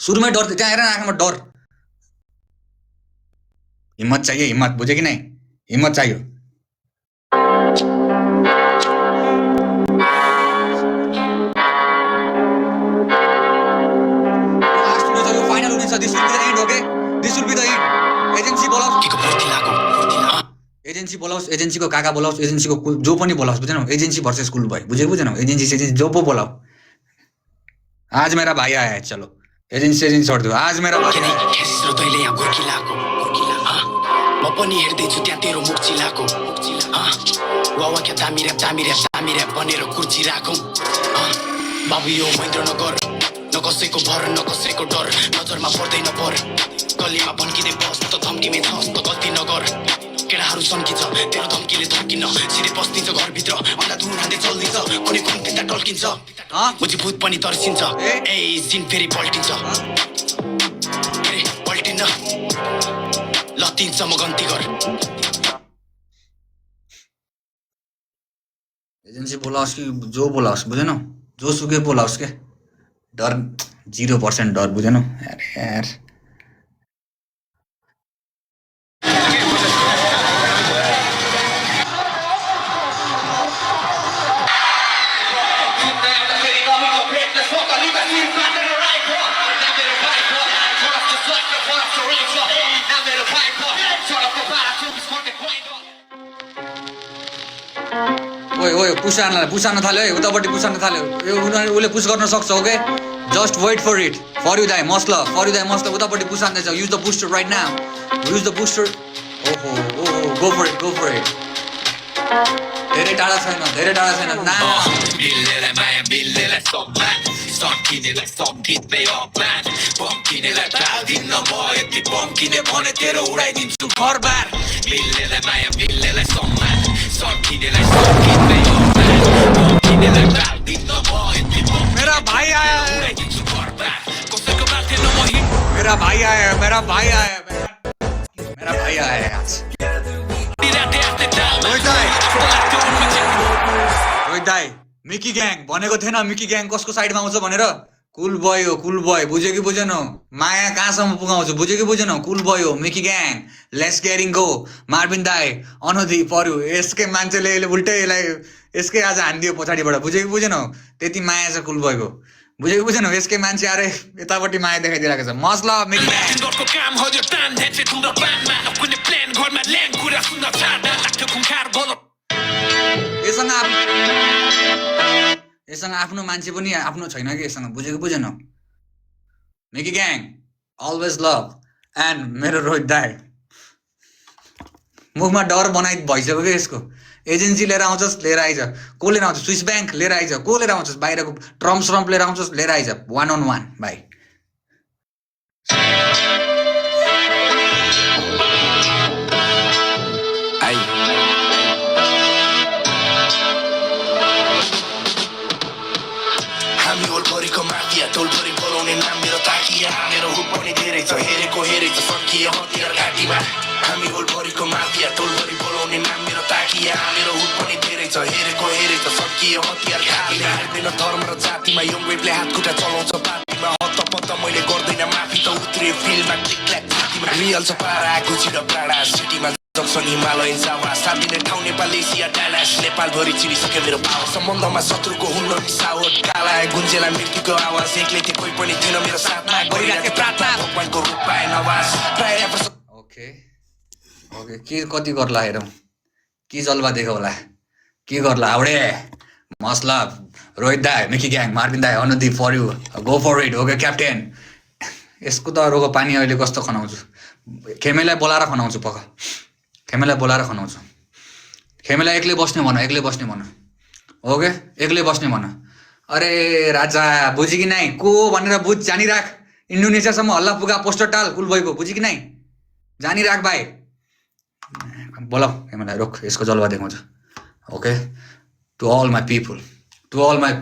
सुरुमै डर, त्यहाँ हेर आँखामा डर। हिम्मत चाहिए, हिम्मत, बुझे कि नहीं? हिम्मत चाहियो। फाइनल हुनेछ, this will be the end, okay? This will be the end. Agency बोलाओस्, एजेन्सी बोलाओस्, एजेन्सीको काका बोलाओस्, एजेन्सीको जो पनि बोलाओस्, बुझेनौ? एजेन्सी भर्सेस कुल बॉय, बुझेनौ? एजेन्सी जो पो बोलाओ। आज मेरा भाई आया है, चलो एजेन्सी छोड दो। आज मेरा भाइ तैले यहाँ गोर्खिलाको म पनि हेर्दैछु त्यहाँ तेरो मुख चिलाको वावा क्या दामी र्याप बनेर कुर्ची राखौँ बाबु यो महेन्द्र नगर न कसैको भर न कसैको डर नजरमा पर्दैन पर गल्लीमा भन्किने बस त धम्कीमै छस् त गल्ती नगर केटाहरू सन्किन्छ तेरो धम्कीले धम्किन सिधै बस्दिन्छ घरभित्र अन्धा धुन हान्दै चल्दिन्छ कुनै कुन तिता टल्किन्छ मुझी भूत पनि तर्सिन्छ ए सिन फेरि पल्टिन्छ पल्टिन्न लतिन्छ म गन्ती गर एजेन्सी बोलाओस् कि जो बोलाओस्, बुझेनौ? जो सुकै बोलाओस् के, डर 0% डर, बुझेनौ? यार ओए पुसार्न थाल्यो है, उतापट्टि पुसार्न थाल्यो। उसले पुस गर्न सक्छ, okay? Just wait for it. For you दाइ मस्ल, उतापट्टि पुसार्दैछ। Use the booster right now, use the booster. ओहो गो फर इट। धेरै टाढा छैन ना। सकिनेलाई सकिँदै अप्लान बम्किनेलाई टाल्दिन्न म यति बम्किने भने तेरो उडाइदिन्छु घरबार मिल्नेलाई माया मिल्नेलाई सम्मान सकिनेलाई सकिँदै अप्लान बम्किनेलाई टाल्दिन्न म यति मेरा भाइ आया है, उडाइदिन्छु घरबार कसैको बाल्थेन म हिँड मेरा भाइ आया है आज। रोहित दाइ मिकी ग्याङ भनेको थिएन, मिकी ग्याङ कसको साइडमा आउँछ भनेर? कुल बोय हो, बुझ्यो कि बुझेनौ? माया कहाँसम्म पुगाउँछु, बुझ्यो कि बुझेनौ? कुल बोय हो, Mickey gang. Let's getting go. Marvin दाइ अनोधी पर्यो, यसकै मान्छेले उल्टै यसलाई यसकै आज हानिदियो पछाडिबाट, बुझ्यो कि बुझेनौ? त्यति माया छ कुल बोयको, बुझ्यो कि बुझेनौ? यसकै मान्छे आएर यतापट्टि माया देखाइदिरहेको छ। Muscle Mickey gang. यससँग आफ्नो मान्छे पनि आफ्नो छैन कि यससँग, बुझेको बुझेनौ? Mickey gang always love. And मेरो रोहित दाइ मुखमा डर भइसक्यो कि यसको। एजेन्सी लिएर आउँछस्, लिएर आइज। को लिएर आउँछ? स्विस ब्याङ्क लिएर आइज। को लिएर आउँछस्? बाहिरको ट्रम्प लिएर आउँछस्, लिएर आइज। 1-on-1 भाइ। टोलभरि बोलाउने नाम मेरो ताकिया मेरो हुक पनि धेरै छ हेरेको सकिए हतियार घाँटीमा हामी होलभरिको माफिया टोलभरि बोलाउने नाम मेरो ताकिया मेरो हुक पनि धेरै छ हेरेको सकिए हतियार घाँटीमा हेर्दैन धर्म र जातिमा यङ वेबले हात खुट्टा चलाउँछ पार्टीमा हत्तपत्त मैले गर्दैन माफी त उत्रियो फिल्डमा क्लिक छातीमा रियल छ पारा गुची र प्राडा सिटीमा जक्सन हिमालयन जावा साबिने ठाउँ नेपाल एसिया डालास नेपालभरि चिनिसक्यो मेरो पावर सम्बन्धमा शत्रुको हुन्न मिसावट काला गुन्जेला मृत्युको आवाज एक्लै थियो कोही पनि थिएन मेरो साथमा गरिरहेको प्रार्थना भगवानको रूप पाए नवाज ओके के कति गर्ला हेरौँ, के जल्वा देखाउला, के गर्ला हाउडे। मसला रोहित दाइ, मिकी ग्याङ, मार्बिन दाइ अनुदी for you, go for it, okay captain. यसको त रोगो पानी अहिले कस्तो खनाउँछु, खेमेलाई बोलाएर खनाउँछु पक्का, खेमेलाई बोलाएर खनाउँछु। खेमेलाई एक्लै बस्ने भन, ओके एक्लै बस्ने भन। अरे राजा बुझी कि नाइ को भनेर बुझ, जानिराख। इन्डोनेसियासम्म हल्ला पुगा पोस्टर टाल कुल भएको, बुझी कि नाइ? जानिराख भाइ। बोलाऊ खेमेलाई, रोक, यसको जलवा देखाउँछ। Okay to all my people, to all my